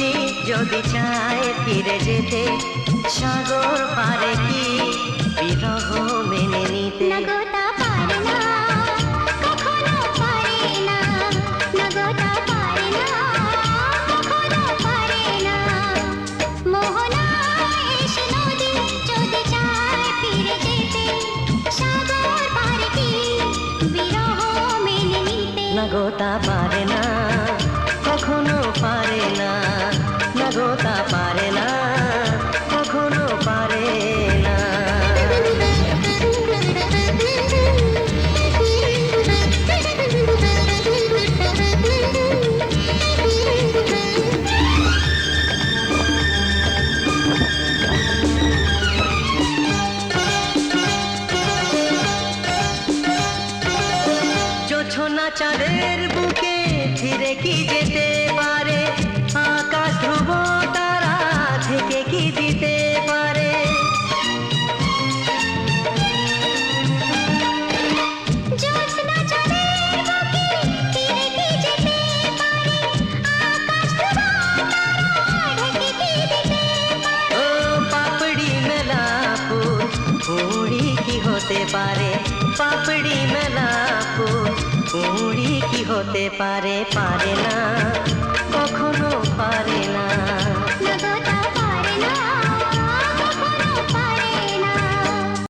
নদী যদি চায় ফিরে যেতে, সাগর পারে কি বিরহ মেনে নিতে? নগতা পারে না, কখনো পারে না, নগতা পারে না, কখনো পারে না। মোহনায় এসে নদী যদি চায় ফিরে যেতে, সাগর পারে কি বিরহ মেনে নিতে? নগতা পারে না, কখনো পারে না, নগতা পারে না, কখনো পারে না। জোছনা চাঁদের বুকে ফিরে কি যেতে পারে? আকাশ ধ্রুব তারা থেকে কি দিতে পারে? জ্যোৎস্না চাঁদের বুকে ফিরে কি যেতে পারে? আকাশ ধ্রুব তারা ঢেকে কি দিতে পারে? ও পাপড়ি মেলা ফুল কুড়ি কি হতে পারে? পাপড়ি মেলা ফুল কুড়ি কি হতে পারে? পারে না, কখনো